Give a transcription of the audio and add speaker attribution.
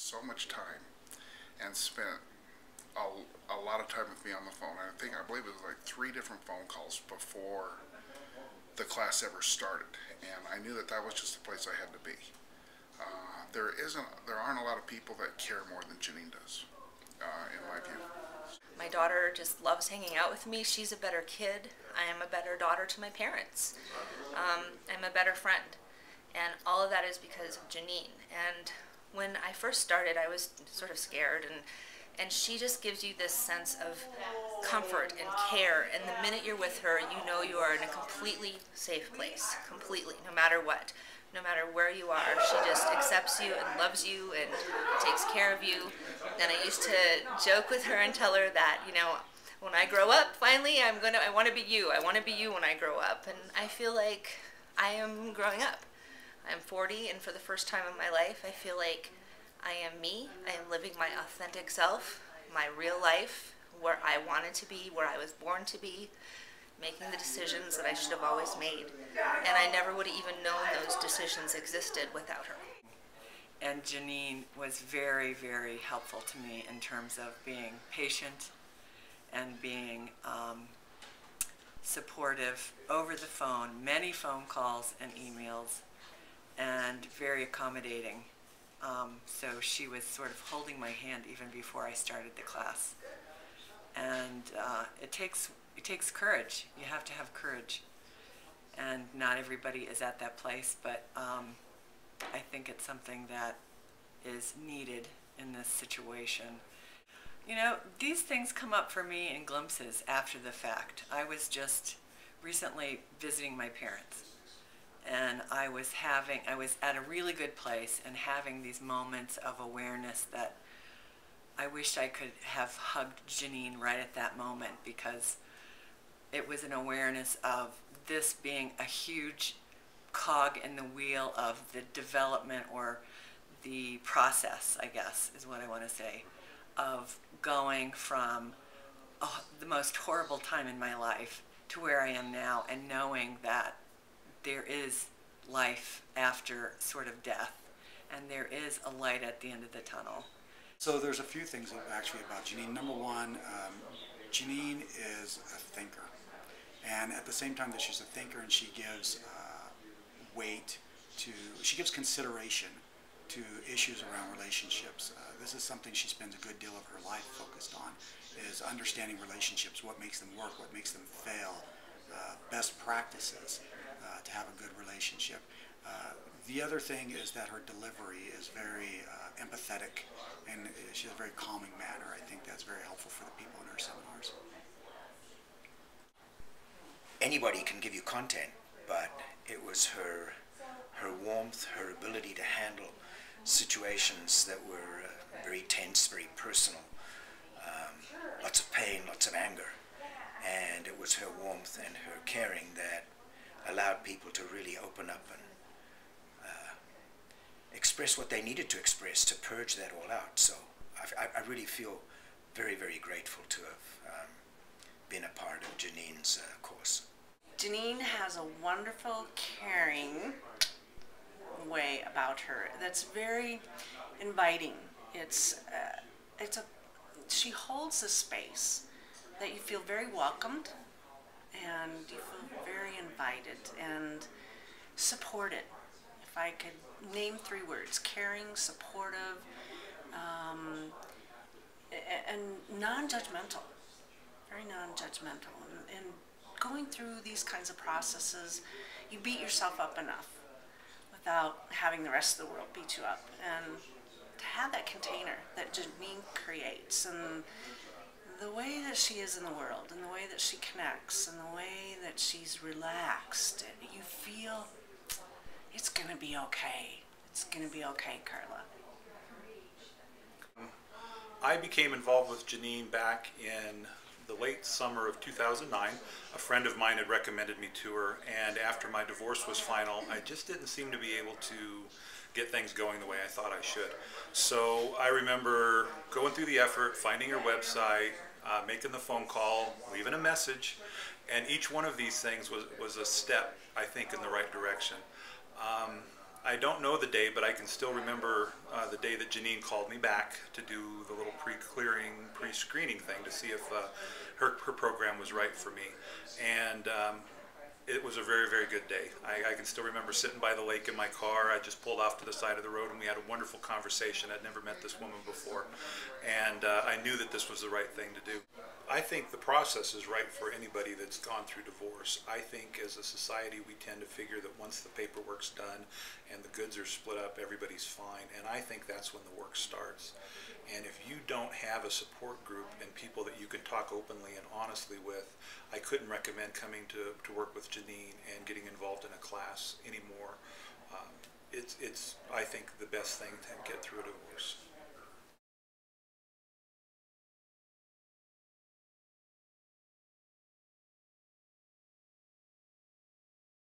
Speaker 1: so much time and spent a lot of time with me on the phone. I believe it was like 3 different phone calls before the class ever started, and I knew that that was just the place I had to be. There aren't a lot of people that care more than Jeannine does, in my view.
Speaker 2: My daughter just loves hanging out with me. She's a better kid. I am a better daughter to my parents. I'm a better friend. And all of that is because of Jeannine. And when I first started, I was sort of scared. And she just gives you this sense of comfort and care. And the minute you're with her, you know you are in a completely safe place. Completely, no matter what. No matter where you are, she just accepts you and loves you and takes care of you. And I used to joke with her and tell her that, you know, when I grow up, finally, I want to be you. I want to be you when I grow up. And I feel like I am growing up. I'm 40, and for the first time in my life, I feel like I am me. I am living my authentic self, my real life, where I wanted to be, where I was born to be, making the decisions that I should have always made. And I never would have even known those decisions existed without her.
Speaker 3: And Jeannine was very, very helpful to me in terms of being patient and being supportive over the phone, many phone calls and emails, and very accommodating. So she was sort of holding my hand even before I started the class. And it takes courage. You have to have courage. And not everybody is at that place, but I think it's something that is needed in this situation. You know, these things come up for me in glimpses after the fact. I was just recently visiting my parents, and I was at a really good place and having these moments of awareness that I wished I could have hugged Jeannine right at that moment, because it was an awareness of this being a huge cog in the wheel of the development, or the process, I guess is what I want to say, of going from the most horrible time in my life to where I am now, and knowing that there is life after sort of death, and there is a light at the end of the tunnel.
Speaker 4: So there's a few things actually about Jeannine. Number one, Jeannine is a thinker. And at the same time that she's a thinker, and she gives she gives consideration to issues around relationships. This is something she spends a good deal of her life focused on, is understanding relationships, what makes them work, what makes them fail, best practices to have a good relationship. The other thing is that her delivery is very empathetic, and she has a very calming manner. I think that's very helpful for the people in her seminars.
Speaker 5: Anybody can give you content, but it was her warmth, her ability to handle situations that were very tense, very personal, lots of pain, lots of anger, and it was her warmth and her caring that allowed people to really open up and express what they needed to express, to purge that all out. So I really feel very, very grateful to have been a part of Jeannine's course.
Speaker 6: Jeannine has a wonderful, caring way about her that's very inviting. She holds a space that you feel very welcomed, and you feel very invited and supported. If I could name 3 words: caring, supportive, and non-judgmental. Very non-judgmental. And going through these kinds of processes, you beat yourself up enough without having the rest of the world beat you up. And to have that container that Jeannine creates, and the way that she is in the world, and the way that she connects, and the way that she's relaxed, you feel it's going to be okay. It's going to be okay, Carla.
Speaker 7: I became involved with Jeannine back in the late summer of 2009. A friend of mine had recommended me to her, and after my divorce was final, I just didn't seem to be able to get things going the way I thought I should. So I remember going through the effort, finding her website, making the phone call, leaving a message, and each one of these things was a step, I think, in the right direction. I don't know the day, but I can still remember the day that Jeannine called me back to do the little pre-clearing, pre-screening thing to see if her program was right for me. And it was a very, very good day. I can still remember sitting by the lake in my car. I just pulled off to the side of the road and we had a wonderful conversation. I'd never met this woman before. And I knew that this was the right thing to do. I think the process is right for anybody that's gone through divorce. I think as a society we tend to figure that once the paperwork's done and the goods are split up, everybody's fine. And I think that's when the work starts. And if you don't have a support group and people that you can talk openly and honestly with, I couldn't recommend coming to work with Jeannine and getting involved in a class anymore. It's I think, the best thing to get through a divorce.